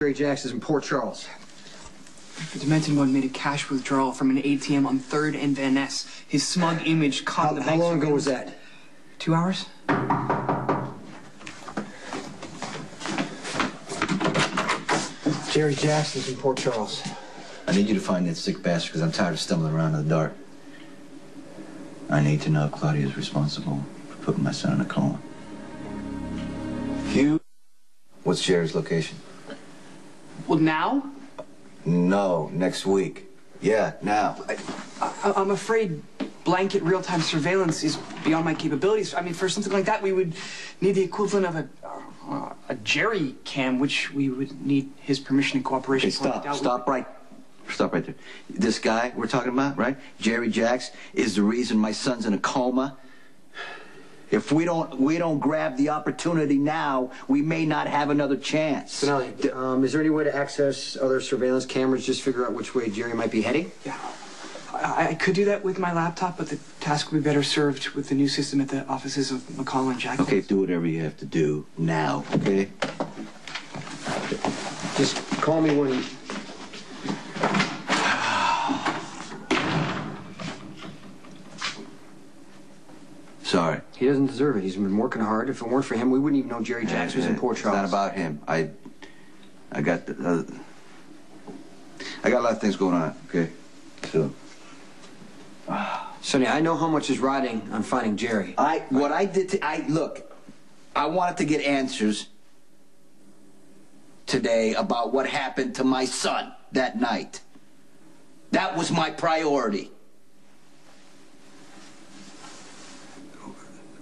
Jerry Jacks is in Port Charles. The Demented one made a cash withdrawal from an ATM on 3rd and Van Ness. His smug image caught the bank. How long ago was that? 2 hours? Jerry Jacks is in Port Charles. I need you to find that sick bastard because I'm tired of stumbling around in the dark. I need to know if Claudia's responsible for putting my son in a coma. Hugh? What's Jerry's location? Well, now? No, next week. Yeah, now. I'm afraid blanket real-time surveillance is beyond my capabilities. I mean, for something like that, we would need the equivalent of a Jerry cam, which we would need his permission and cooperation. Okay, stop right there. This guy we're talking about, right? Jerry Jacks is the reason my son's in a coma. If we don't grab the opportunity now, we may not have another chance. Spinelli, is there any way to access other surveillance cameras, just figure out which way Jerry might be heading? Yeah. I could do that with my laptop, but the task would be better served with the new system at the offices of McCall and Jack. Okay, do whatever you have to do now, okay? Just call me when... Sorry. He doesn't deserve it. He's been working hard. If it weren't for him, we wouldn't even know Jerry Jacks was in Port Charles. It's not about him. I got a lot of things going on, okay? So... Sonny, I know how much is riding on finding Jerry. Look, I wanted to get answers today about what happened to my son that night. That was my priority.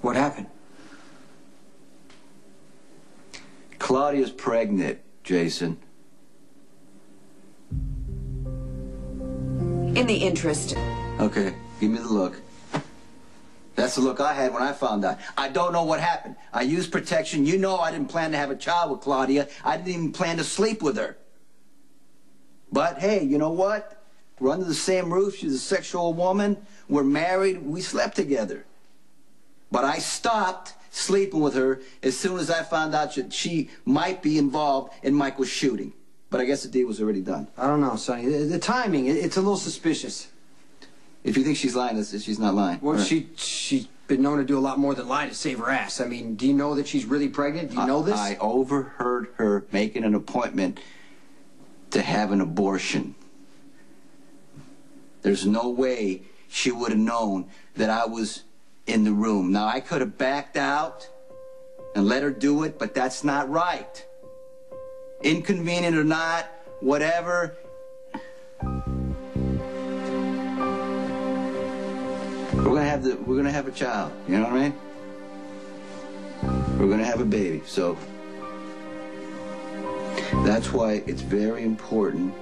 What happened? Claudia's pregnant, Jason. In the interest. Okay, give me the look. That's the look I had when I found out. I don't know what happened. I used protection. You know I didn't plan to have a child with Claudia. I didn't even plan to sleep with her. But, hey, you know what? We're under the same roof. She's a sexual woman. We're married. We slept together. But I stopped sleeping with her as soon as I found out that she might be involved in Michael's shooting. But I guess the deal was already done. I don't know, Sonny. The timing, it's a little suspicious. If you think she's lying, she's not lying. Well, right. She's been known to do a lot more than lie to save her ass. I mean, do you know that she's really pregnant? Do you know this? I overheard her making an appointment to have an abortion. There's no way she would have known that I was in the room. Now, I could have backed out and let her do it, but that's not right. Inconvenient or not, whatever. We're gonna have a child, you know what I mean? We're gonna have a baby, so that's why it's very important,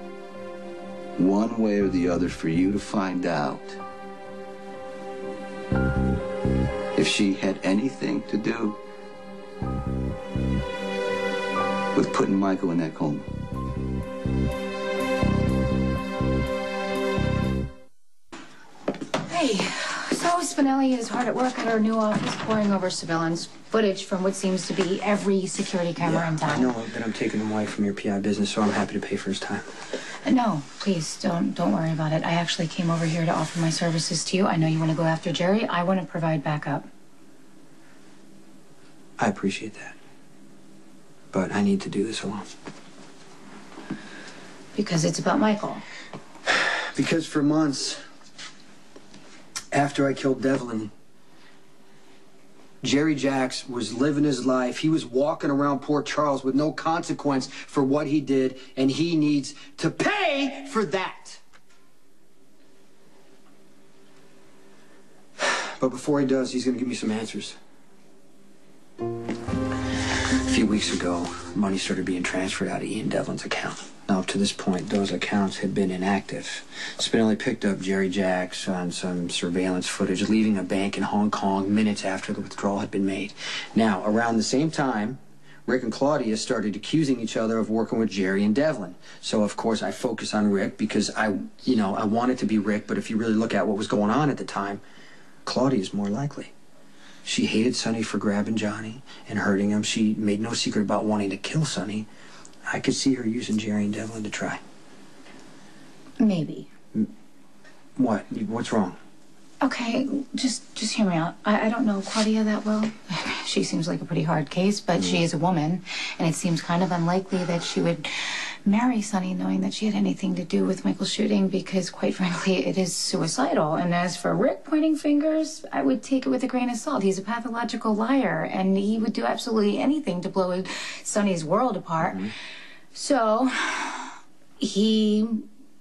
one way or the other, for you to find out if she had anything to do with putting Michael in that coma. Hey, so Spinelli is hard at work at our new office pouring over surveillance footage from what seems to be every security camera in town. I know that I'm taking him away from your PI business, so I'm happy to pay for his time. No, please, don't worry about it. I actually came over here to offer my services to you. I know you want to go after Jerry. I want to provide backup. I appreciate that. But I need to do this alone. Because it's about Michael. Because for months after I killed Devlin, Jerry Jacks was living his life. He was walking around Port Charles with no consequence for what he did, and he needs to pay for that. But before he does, he's going to give me some answers. A few weeks ago, money started being transferred out of Ian Devlin's account. Now, up to this point, those accounts had been inactive. Spinelli picked up Jerry Jacks on some surveillance footage, leaving a bank in Hong Kong minutes after the withdrawal had been made. Now, around the same time, Rick and Claudia started accusing each other of working with Jerry and Devlin. So, of course, I focus on Rick because I want it to be Rick, but if you really look at what was going on at the time, Claudia's more likely. She hated Sonny for grabbing Johnny and hurting him. She made no secret about wanting to kill Sonny. I could see her using Jerry and Devlin to try. Maybe. What? What's wrong? Okay, just hear me out. I don't know Claudia that well. She seems like a pretty hard case, but she is a woman, and it seems kind of unlikely that she would marry Sonny knowing that she had anything to do with Michael's shooting because, quite frankly, it is suicidal. And as for Rick pointing fingers, I would take it with a grain of salt. He's a pathological liar, and he would do absolutely anything to blow Sonny's world apart. So, he...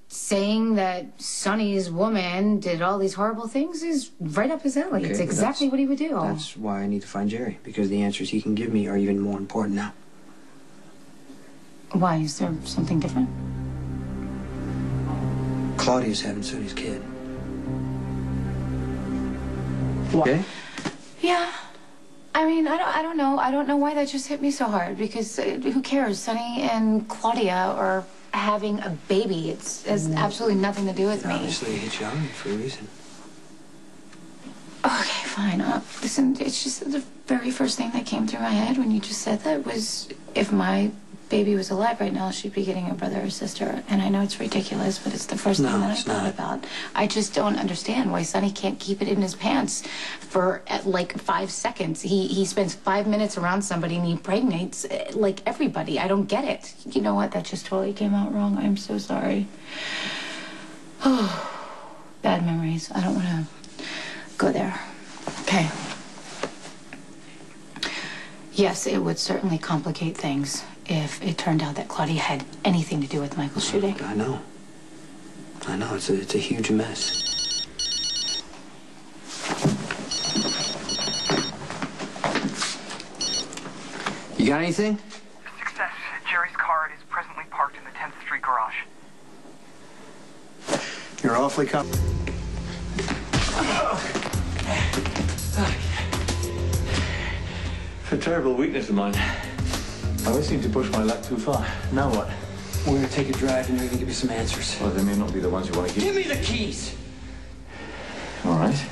saying that Sonny's woman did all these horrible things is right up his alley. Okay, it's exactly what he would do. That's why I need to find Jerry, because the answers he can give me are even more important now. Why? Is there something different? Claudia's having Sonny's kid. What? Okay? Yeah. I mean, I don't know. I don't know why that just hit me so hard, because who cares? Sonny and Claudia are having a baby. It has absolutely nothing to do with me. Obviously, it hit you hard for a reason. Okay, fine. Listen, it's just the very first thing that came through my head when you just said that was if my baby was alive right now, she'd be getting a brother or sister. And I know it's ridiculous, but it's the first thing that I thought about. I just don't understand why Sonny can't keep it in his pants for like 5 seconds. He spends 5 minutes around somebody and he impregnates like everybody. I don't get it. You know what? That just totally came out wrong. I'm so sorry. Oh, bad memories. I don't want to go there. Okay. Yes, it would certainly complicate things if it turned out that Claudia had anything to do with Michael's shooting. I know. It's a huge mess. You got anything? Success. Jerry's car is presently parked in the 10th Street garage. You're awfully It's a terrible weakness of mine. I always seem to push my luck too far. Now what? We're gonna take a drive and you're gonna give me some answers. Well, they may not be the ones you want to give. Give me the keys! All right.